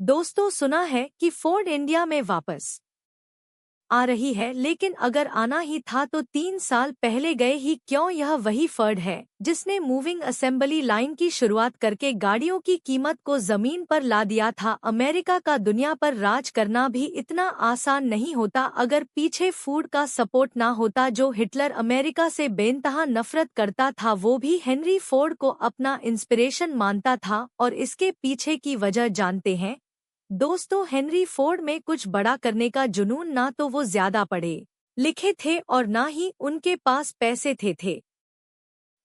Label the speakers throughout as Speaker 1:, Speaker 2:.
Speaker 1: दोस्तों, सुना है कि फोर्ड इंडिया में वापस आ रही है, लेकिन अगर आना ही था तो 3 साल पहले गए ही क्यों। यह वही फोर्ड है जिसने मूविंग असेंबली लाइन की शुरुआत करके गाड़ियों की कीमत को जमीन पर ला दिया था। अमेरिका का दुनिया पर राज करना भी इतना आसान नहीं होता अगर पीछे फोर्ड का सपोर्ट ना होता। जो हिटलर अमेरिका से बेइंतहा नफरत करता था, वो भी हेनरी फोर्ड को अपना इंस्पिरेशन मानता था। और इसके पीछे की वजह जानते हैं दोस्तों। हेनरी फोर्ड में कुछ बड़ा करने का जुनून ना तो वो ज्यादा पढ़े लिखे थे और ना ही उनके पास पैसे थे।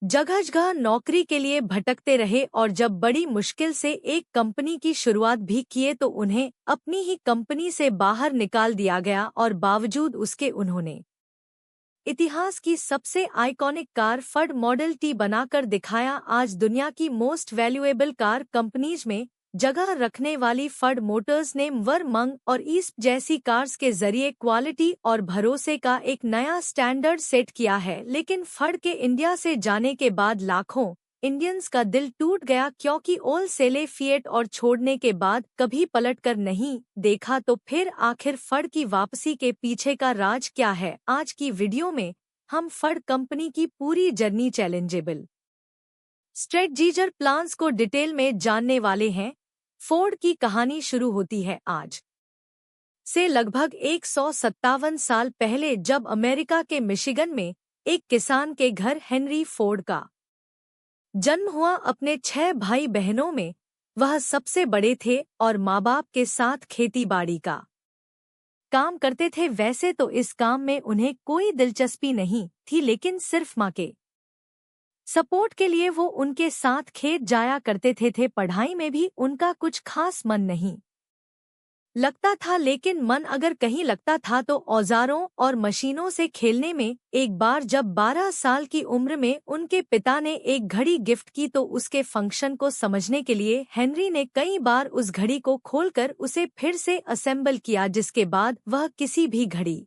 Speaker 1: जगह जगह नौकरी के लिए भटकते रहे और जब बड़ी मुश्किल से एक कंपनी की शुरुआत भी किए तो उन्हें अपनी ही कंपनी से बाहर निकाल दिया गया। और बावजूद उसके उन्होंने इतिहास की सबसे iconic car Ford model T बनाकर दिखाया। आज दुनिया की मोस्ट वैल्यूएबल कार कंपनीज में जगह रखने वाली फोर्ड मोटर्स ने मंग और ईस्ट जैसी कार्स के जरिए क्वालिटी और भरोसे का एक नया स्टैंडर्ड सेट किया है। लेकिन फोर्ड के इंडिया से जाने के बाद लाखों इंडियंस का दिल टूट गया, क्योंकि ओल सेले फिएट और छोड़ने के बाद कभी पलटकर नहीं देखा। तो फिर आखिर फोर्ड की वापसी के पीछे का राज क्या है? आज की वीडियो में हम फोर्ड कंपनी की पूरी जर्नी, चैलेंजेबल स्ट्रेटजीजर प्लान्स को डिटेल में जानने वाले हैं। फोर्ड की कहानी शुरू होती है आज से लगभग 157 साल पहले, जब अमेरिका के मिशिगन में एक किसान के घर हेनरी फोर्ड का जन्म हुआ। अपने 6 भाई बहनों में वह सबसे बड़े थे और माँ बाप के साथ खेती बाड़ी का काम करते थे। वैसे तो इस काम में उन्हें कोई दिलचस्पी नहीं थी, लेकिन सिर्फ माँ के सपोर्ट के लिए वो उनके साथ खेत जाया करते थे। पढ़ाई में भी उनका कुछ खास मन नहीं लगता था, लेकिन मन अगर कहीं लगता था तो औजारों और मशीनों से खेलने में। एक बार जब 12 साल की उम्र में उनके पिता ने एक घड़ी गिफ्ट की तो उसके फंक्शन को समझने के लिए हेनरी ने कई बार उस घड़ी को खोलकर उसे फिर से असेंबल किया, जिसके बाद वह किसी भी घड़ी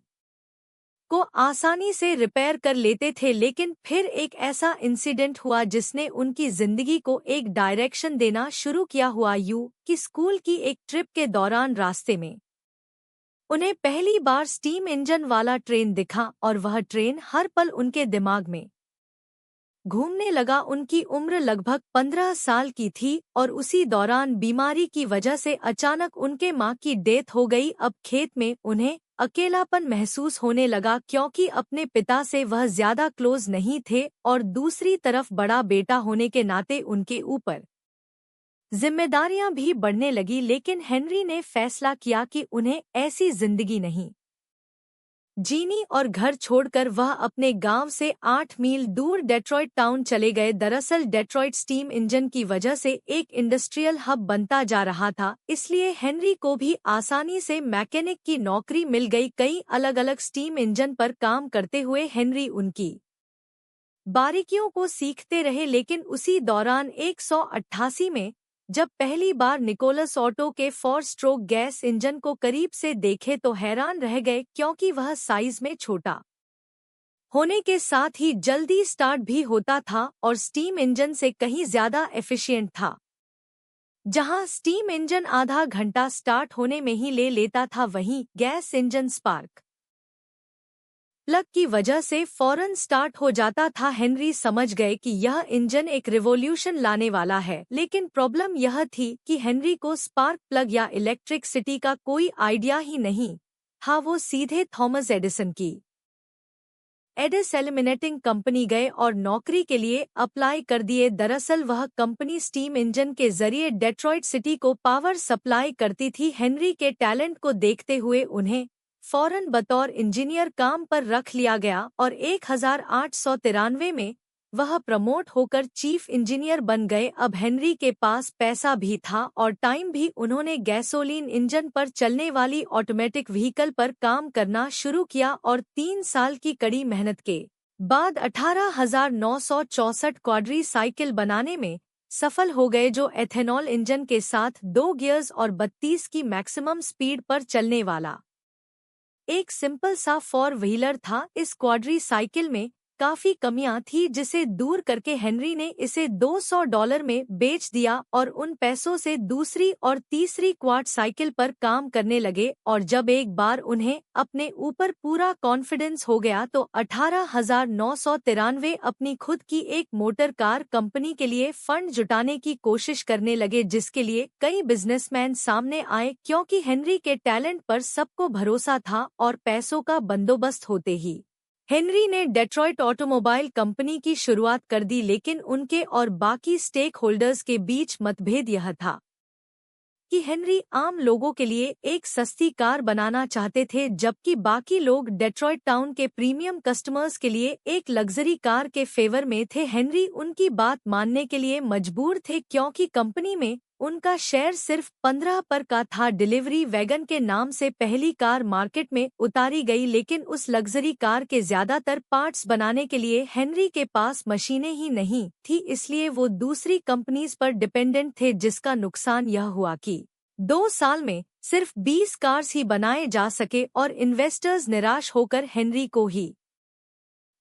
Speaker 1: को आसानी से रिपेयर कर लेते थे। लेकिन फिर एक ऐसा इंसिडेंट हुआ जिसने उनकी जिंदगी को एक डायरेक्शन देना शुरू किया। हुआ यूं कि स्कूल की एक ट्रिप के दौरान रास्ते में उन्हें पहली बार स्टीम इंजन वाला ट्रेन दिखा और वह ट्रेन हर पल उनके दिमाग में घूमने लगा। उनकी उम्र लगभग 15 साल की थी और उसी दौरान बीमारी की वजह से अचानक उनके मां की डेथ हो गई। अब खेत में उन्हें अकेलापन महसूस होने लगा, क्योंकि अपने पिता से वह ज्यादा क्लोज नहीं थे और दूसरी तरफ बड़ा बेटा होने के नाते उनके ऊपर जिम्मेदारियां भी बढ़ने लगी। लेकिन हेनरी ने फैसला किया कि उन्हें ऐसी जिंदगी नहीं जीनी और घर छोड़कर वह अपने गांव से 8 मील दूर डेट्रॉइट टाउन चले गए। दरअसल डेट्रॉइट स्टीम इंजन की वजह से एक इंडस्ट्रियल हब बनता जा रहा था, इसलिए हेनरी को भी आसानी से मैकेनिक की नौकरी मिल गई। कई अलग अलग स्टीम इंजन पर काम करते हुए हेनरी उनकी बारीकियों को सीखते रहे। लेकिन उसी दौरान 188 में जब पहली बार निकोलस ऑटो के 4 स्ट्रोक गैस इंजन को करीब से देखे तो हैरान रह गए, क्योंकि वह साइज में छोटा होने के साथ ही जल्दी स्टार्ट भी होता था और स्टीम इंजन से कहीं ज्यादा एफिशिएंट था। जहां स्टीम इंजन आधा घंटा स्टार्ट होने में ही ले लेता था, वहीं गैस इंजन स्पार्क प्लग की वजह से फौरन स्टार्ट हो जाता था। हेनरी समझ गए कि यह इंजन एक रिवॉल्यूशन लाने वाला है, लेकिन प्रॉब्लम यह थी कि हेनरी को स्पार्क प्लग या इलेक्ट्रिसिटी का कोई आइडिया ही नहीं। हाँ, वो सीधे थॉमस एडिसन की एडिस एलिमिनेटिंग कंपनी गए और नौकरी के लिए अप्लाई कर दिए। दरअसल वह कंपनी स्टीम इंजन के जरिए डेट्रॉइट सिटी को पावर सप्लाई करती थी। हेनरी के टैलेंट को देखते हुए उन्हें फौरन बतौर इंजीनियर काम पर रख लिया गया और 1893 में वह प्रमोट होकर चीफ इंजीनियर बन गए। अब हेनरी के पास पैसा भी था और टाइम भी। उन्होंने गैसोलीन इंजन पर चलने वाली ऑटोमेटिक व्हीकल पर काम करना शुरू किया और 3 साल की कड़ी मेहनत के बाद 18,964 क्वाड्री साइकिल बनाने में सफल हो गए, जो एथेनॉल इंजन के साथ 2 गियर्स और 32 की मैक्सिमम स्पीड पर चलने वाला एक सिंपल सा 4 व्हीलर था। इस क्वाड्री साइकिल में काफी कमियां थी जिसे दूर करके हेनरी ने इसे $200 में बेच दिया और उन पैसों से दूसरी और तीसरी क्वाड साइकिल पर काम करने लगे। और जब एक बार उन्हें अपने ऊपर पूरा कॉन्फिडेंस हो गया तो 18,993 अपनी खुद की एक मोटर कार कंपनी के लिए फंड जुटाने की कोशिश करने लगे, जिसके लिए कई बिजनेसमैन सामने आए क्योंकि हेनरी के टैलेंट पर सबको भरोसा था और पैसों का बंदोबस्त होते ही हेनरी ने डेट्रॉइट ऑटोमोबाइल कंपनी की शुरुआत कर दी। लेकिन उनके और बाकी स्टेक होल्डर्स के बीच मतभेद यह था कि हेनरी आम लोगों के लिए एक सस्ती कार बनाना चाहते थे, जबकि बाकी लोग डेट्रॉइट टाउन के प्रीमियम कस्टमर्स के लिए एक लग्जरी कार के फेवर में थे। हेनरी उनकी बात मानने के लिए मजबूर थे क्योंकि कंपनी में उनका शेयर सिर्फ 15 पर का था। डिलीवरी वैगन के नाम से पहली कार मार्केट में उतारी गई, लेकिन उस लग्जरी कार के ज्यादातर पार्ट्स बनाने के लिए हेनरी के पास मशीनें ही नहीं थी, इसलिए वो दूसरी कंपनीज पर डिपेंडेंट थे, जिसका नुकसान यह हुआ कि 2 साल में सिर्फ 20 कार्स ही बनाए जा सके और इन्वेस्टर्स निराश होकर हेनरी को ही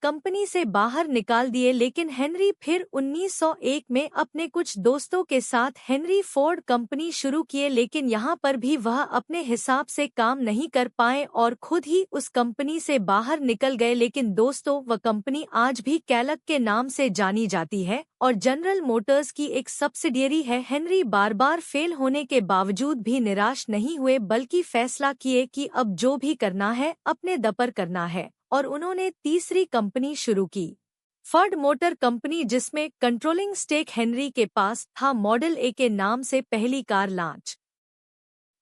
Speaker 1: कंपनी से बाहर निकाल दिए। लेकिन हेनरी फिर 1901 में अपने कुछ दोस्तों के साथ हेनरी फोर्ड कंपनी शुरू किए, लेकिन यहाँ पर भी वह अपने हिसाब से काम नहीं कर पाए और खुद ही उस कंपनी से बाहर निकल गए। लेकिन दोस्तों, वह कंपनी आज भी कैलक के नाम से जानी जाती है और जनरल मोटर्स की एक सब्सिडियरी है। हेनरी बार बार फेल होने के बावजूद भी निराश नहीं हुए, बल्कि फैसला किए कि अब जो भी करना है अपने दम पर करना है और उन्होंने तीसरी कंपनी शुरू की, फोर्ड मोटर कंपनी, जिसमें कंट्रोलिंग स्टेक हेनरी के पास था। मॉडल ए के नाम से पहली कार लॉन्च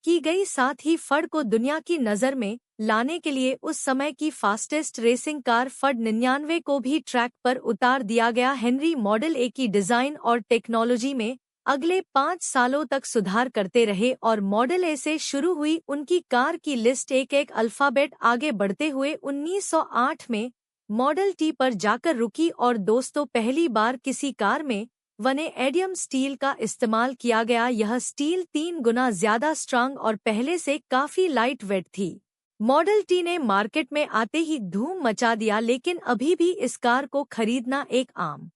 Speaker 1: की गई। साथ ही फोर्ड को दुनिया की नज़र में लाने के लिए उस समय की फास्टेस्ट रेसिंग कार फोर्ड 99 को भी ट्रैक पर उतार दिया गया। हेनरी मॉडल ए की डिजाइन और टेक्नोलॉजी में अगले 5 सालों तक सुधार करते रहे और मॉडल ए से शुरू हुई उनकी कार की लिस्ट एक एक अल्फाबेट आगे बढ़ते हुए 1908 में मॉडल टी पर जाकर रुकी। और दोस्तों, पहली बार किसी कार में वनेडियम स्टील का इस्तेमाल किया गया। यह स्टील 3 गुना ज्यादा स्ट्रांग और पहले से काफी लाइट वेट थी। मॉडल टी ने मार्केट में आते ही धूम मचा दिया, लेकिन अभी भी इस कार को खरीदना एक आम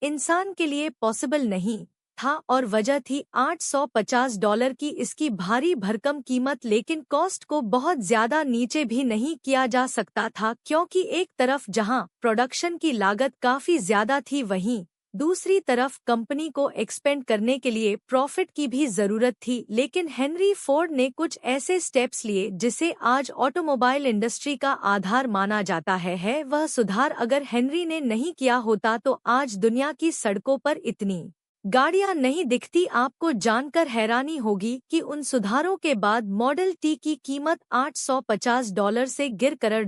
Speaker 1: इंसान के लिए पॉसिबल नहीं था और वजह थी $850 की इसकी भारी भरकम कीमत। लेकिन कॉस्ट को बहुत ज्यादा नीचे भी नहीं किया जा सकता था, क्योंकि एक तरफ जहां प्रोडक्शन की लागत काफी ज्यादा थी, वहीं दूसरी तरफ कंपनी को एक्सपेंड करने के लिए प्रॉफिट की भी जरूरत थी। लेकिन हेनरी फोर्ड ने कुछ ऐसे स्टेप्स लिए जिसे आज ऑटोमोबाइल इंडस्ट्री का आधार माना जाता है। वह सुधार अगर हेनरी ने नहीं किया होता तो आज दुनिया की सड़कों पर इतनी गाड़ियां नहीं दिखती। आपको जानकर हैरानी होगी कि उन सुधारों के बाद मॉडल टी की कीमत $850 से गिरकर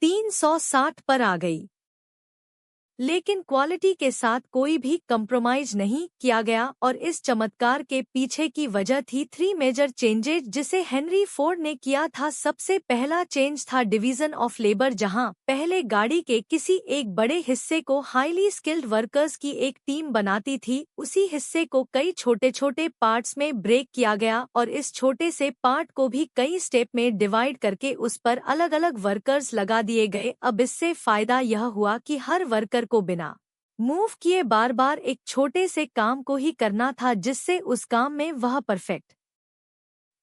Speaker 1: $360 पर आ गई। लेकिन क्वालिटी के साथ कोई भी कंप्रोमाइज नहीं किया गया और इस चमत्कार के पीछे की वजह थी 3 मेजर चेंजेज जिसे हेनरी फोर्ड ने किया था। सबसे पहला चेंज था डिवीजन ऑफ लेबर, जहां पहले गाड़ी के किसी एक बड़े हिस्से को हाईली स्किल्ड वर्कर्स की एक टीम बनाती थी, उसी हिस्से को कई छोटे छोटे पार्ट्स में ब्रेक किया गया और इस छोटे से पार्ट को भी कई स्टेप में डिवाइड करके उस पर अलग अलग वर्कर्स लगा दिए गए। अब इससे फायदा यह हुआ कि हर वर्कर को बिना मूव किए बार बार एक छोटे से काम को ही करना था, जिससे उस काम में वह परफेक्ट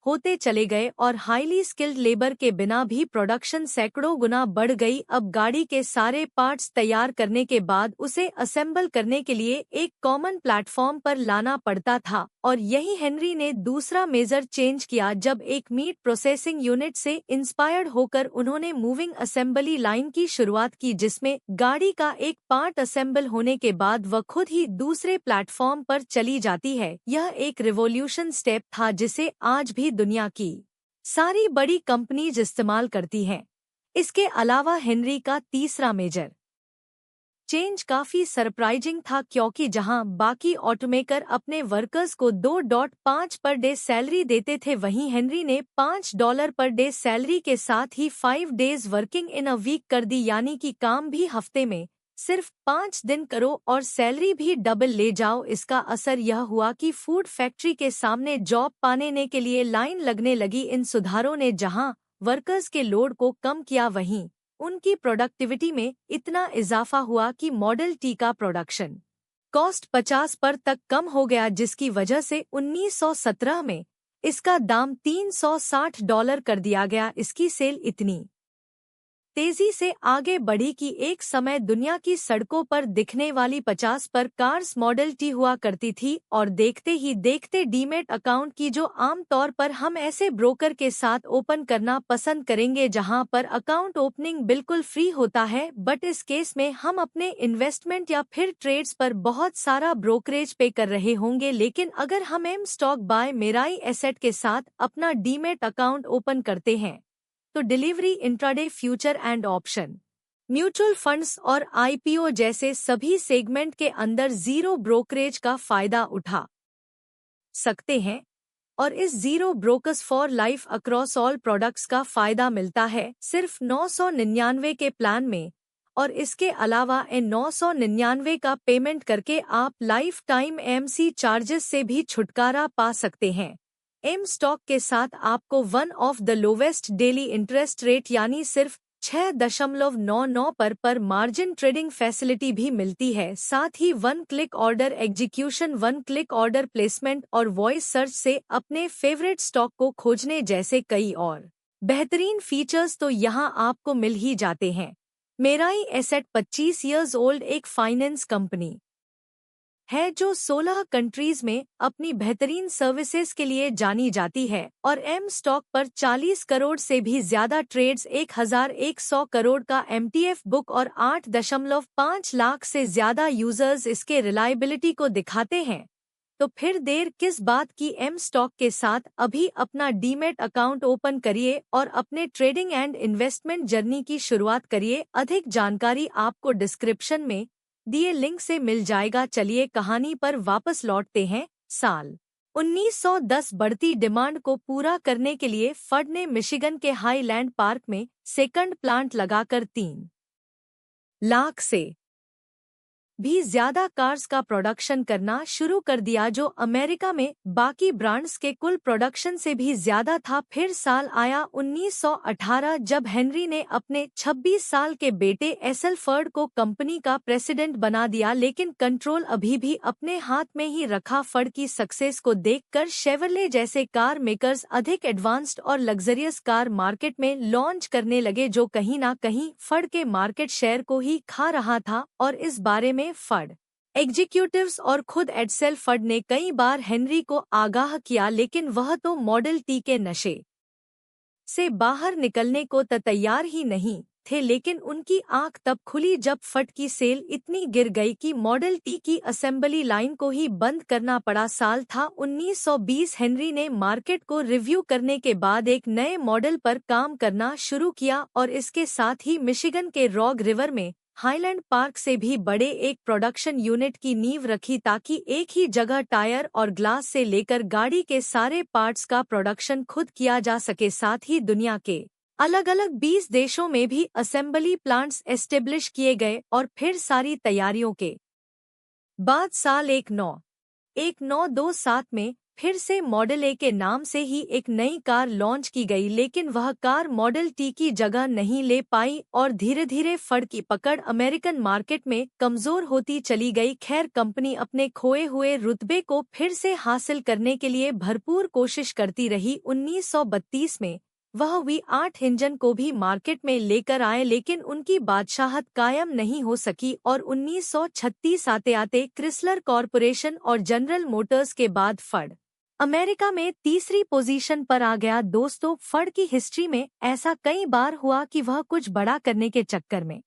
Speaker 1: होते चले गए और हाईली स्किल्ड लेबर के बिना भी प्रोडक्शन सैकड़ों गुना बढ़ गई। अब गाड़ी के सारे पार्ट्स तैयार करने के बाद उसे असेंबल करने के लिए एक कॉमन प्लेटफॉर्म पर लाना पड़ता था और यही हेनरी ने दूसरा मेजर चेंज किया, जब एक मीट प्रोसेसिंग यूनिट से इंस्पायर्ड होकर उन्होंने मूविंग असेंबली लाइन की शुरुआत की, जिसमें गाड़ी का एक पार्ट असेंबल होने के बाद वह खुद ही दूसरे प्लेटफॉर्म पर चली जाती है। यह एक रिवॉल्यूशन स्टेप था जिसे आज भी दुनिया की सारी बड़ी कंपनीज इस्तेमाल करती हैं। इसके अलावा हेनरी का तीसरा मेजर चेंज काफी सरप्राइजिंग था, क्योंकि जहां बाकी ऑटोमेकर अपने वर्कर्स को 2.5 पर डे सैलरी देते थे, वहीं हेनरी ने $5 पर डे सैलरी के साथ ही 5 days working in a week कर दी, यानी कि काम भी हफ्ते में सिर्फ 5 दिन करो और सैलरी भी डबल ले जाओ। इसका असर यह हुआ कि फूड फैक्ट्री के सामने जॉब पाने के लिए लाइन लगने लगी। इन सुधारों ने जहां वर्कर्स के लोड को कम किया, वहीं उनकी प्रोडक्टिविटी में इतना इजाफा हुआ कि मॉडल टी का प्रोडक्शन कॉस्ट 50 पर तक कम हो गया, जिसकी वजह से 1917 में इसका दाम $360 कर दिया गया। इसकी सेल इतनी तेजी से आगे बढ़ी कि एक समय दुनिया की सड़कों पर दिखने वाली 50 पर कार्स मॉडल टी हुआ करती थी और देखते ही देखते डीमैट अकाउंट की, जो आमतौर पर हम ऐसे ब्रोकर के साथ ओपन करना पसंद करेंगे जहां पर अकाउंट ओपनिंग बिल्कुल फ्री होता है, बट इस केस में हम अपने इन्वेस्टमेंट या फिर ट्रेड्स पर बहुत सारा ब्रोकरेज पे कर रहे होंगे। लेकिन अगर हम M stock by Mirae Asset के साथ अपना डीमैट अकाउंट ओपन करते हैं तो delivery, intraday future and option, mutual funds और आईपीओ जैसे सभी सेगमेंट के अंदर जीरो ब्रोकरेज का फायदा उठा सकते हैं और इस zero brokers for life across all products का फायदा मिलता है सिर्फ 999 के प्लान में। और इसके अलावा 999 का पेमेंट करके आप लाइफ टाइम एमसी चार्जेस से भी छुटकारा पा सकते हैं। एम स्टॉक के साथ आपको one of the lowest daily interest rate यानी सिर्फ 6.99 पर मार्जिन ट्रेडिंग फैसिलिटी भी मिलती है। साथ ही one click order execution, one click order placement और वॉइस सर्च से अपने फेवरेट स्टॉक को खोजने जैसे कई और बेहतरीन फीचर्स तो यहाँ आपको मिल ही जाते हैं। मेराई एसेट 25 इयर्स ओल्ड एक फाइनेंस कंपनी है जो 16 कंट्रीज में अपनी बेहतरीन सर्विसेज के लिए जानी जाती है और एम स्टॉक पर 40 करोड़ से भी ज्यादा ट्रेड्स, 1100 करोड़ का एमटीएफ बुक और 8.5 लाख से ज्यादा यूजर्स इसके रिलायबिलिटी को दिखाते हैं। तो फिर देर किस बात की, एम स्टॉक के साथ अभी अपना डीमैट अकाउंट ओपन करिए और अपने ट्रेडिंग एंड इन्वेस्टमेंट जर्नी की शुरुआत करिए। अधिक जानकारी आपको डिस्क्रिप्शन में दिए लिंक से मिल जाएगा। चलिए कहानी पर वापस लौटते हैं। साल 1910 बढ़ती डिमांड को पूरा करने के लिए फड ने मिशिगन के हाईलैंड पार्क में सेकंड प्लांट लगाकर 3 लाख से भी ज्यादा कार्स का प्रोडक्शन करना शुरू कर दिया, जो अमेरिका में बाकी ब्रांड्स के कुल प्रोडक्शन से भी ज्यादा था। फिर साल आया 1918 जब हेनरी ने अपने 26 साल के बेटे एसल फर्ड को कंपनी का प्रेसिडेंट बना दिया, लेकिन कंट्रोल अभी भी अपने हाथ में ही रखा। फर्ड की सक्सेस को देखकर शेवरले जैसे कार मेकर्स अधिक एडवांस्ड और लग्जरियस कार मार्केट में लॉन्च करने लगे, जो कहीं ना कहीं फर्ड के मार्केट शेयर को ही खा रहा था। और इस बारे में फड एग्जीक्यूटिव्स और खुद एडसेल फड ने कई बार हेनरी को आगाह किया, लेकिन वह तो मॉडल टी के नशे से बाहर निकलने को तैयार ही नहीं थे। लेकिन उनकी आंख तब खुली जब फड की सेल इतनी गिर गई कि मॉडल टी की असेंबली लाइन को ही बंद करना पड़ा। साल था 1920। हेनरी ने मार्केट को रिव्यू करने के बाद एक नए मॉडल पर काम करना शुरू किया और इसके साथ ही मिशिगन के रॉग रिवर में हाईलैंड पार्क से भी बड़े एक प्रोडक्शन यूनिट की नींव रखी, ताकि एक ही जगह टायर और ग्लास से लेकर गाड़ी के सारे पार्ट्स का प्रोडक्शन खुद किया जा सके। साथ ही दुनिया के अलग अलग 20 देशों में भी असेंबली प्लांट्स एस्टेब्लिश किए गए। और फिर सारी तैयारियों के बाद साल 1927 में फिर से मॉडल ए के नाम से ही एक नई कार लॉन्च की गई, लेकिन वह कार मॉडल टी की जगह नहीं ले पाई और धीरे धीरे फड की पकड़ अमेरिकन मार्केट में कमजोर होती चली गई। खैर, कंपनी अपने खोए हुए रुतबे को फिर से हासिल करने के लिए भरपूर कोशिश करती रही। 1932 में वह V8 इंजन को भी मार्केट में लेकर आए, लेकिन उनकी बादशाहत कायम नहीं हो सकी और 1936 आते आते क्रिसलर कॉरपोरेशन और जनरल मोटर्स के बाद फड अमेरिका में तीसरी पोजीशन पर आ गया। दोस्तों, फड की हिस्ट्री में ऐसा कई बार हुआ कि वह कुछ बड़ा करने के चक्कर में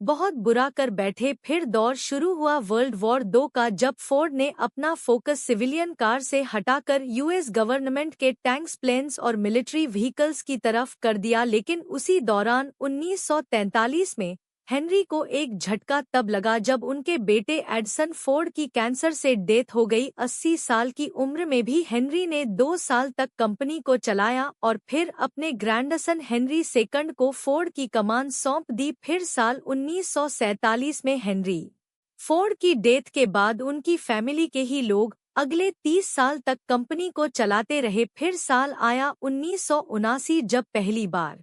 Speaker 1: बहुत बुरा कर बैठे। फिर दौर शुरू हुआ वर्ल्ड वॉर 2 का, जब फोर्ड ने अपना फोकस सिविलियन कार से हटाकर यूएस गवर्नमेंट के टैंक्स, प्लेन्स और मिलिट्री व्हीकल्स की तरफ कर दिया। लेकिन उसी दौरान 1943 में हेनरी को एक झटका तब लगा जब उनके बेटे एडसन फोर्ड की कैंसर से डेथ हो गई। 80 साल की उम्र में भी हेनरी ने 2 साल तक कंपनी को चलाया और फिर अपने ग्रैंडसन हेनरी सेकंड को फोर्ड की कमान सौंप दी। फिर साल 1947 में हेनरी फोर्ड की डेथ के बाद उनकी फैमिली के ही लोग अगले 30 साल तक कंपनी को चलाते रहे। फिर साल आया 1979 जब पहली बार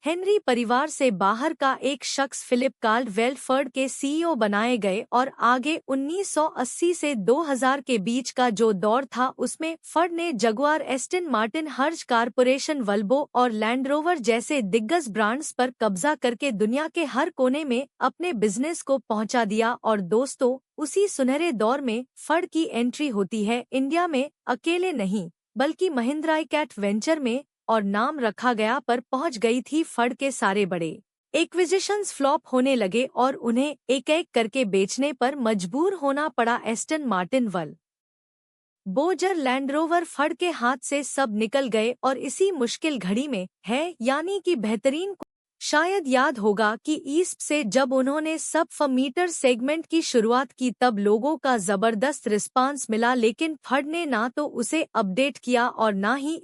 Speaker 1: हेनरी परिवार से बाहर का एक शख्स फिलिप काल्डवेल फर्ड के सीईओ बनाए गए और आगे 1980 से 2000 के बीच का जो दौर था उसमें फर्ड ने जगुआर, एस्टन मार्टिन, हर्ज कारपोरेशन, वल्बो और लैंड रोवर जैसे दिग्गज ब्रांड्स पर कब्जा करके दुनिया के हर कोने में अपने बिजनेस को पहुंचा दिया। और दोस्तों, उसी सुनहरे दौर में फर्ड की एंट्री होती है इंडिया में, अकेले नहीं बल्कि महिंद्रा कैट वेंचर में, और नाम रखा गया पर पहुंच गई थी फर्ड के सारे बड़े एक्विजिशंस फ्लॉप होने लगे और उन्हें एक एक करके बेचने पर मजबूर होना पड़ा। एस्टन मार्टिन, वल बोजर, लैंड रोवर, फर्ड के हाथ से सब निकल गए और इसी मुश्किल घड़ी में है, यानी कि बेहतरीन। शायद याद होगा कि ईस्ट से जब उन्होंने सब मीटर सेगमेंट की शुरुआत की तब लोगों का जबरदस्त रिस्पांस मिला, लेकिन फर्ड ने ना तो उसे अपडेट किया और ना ही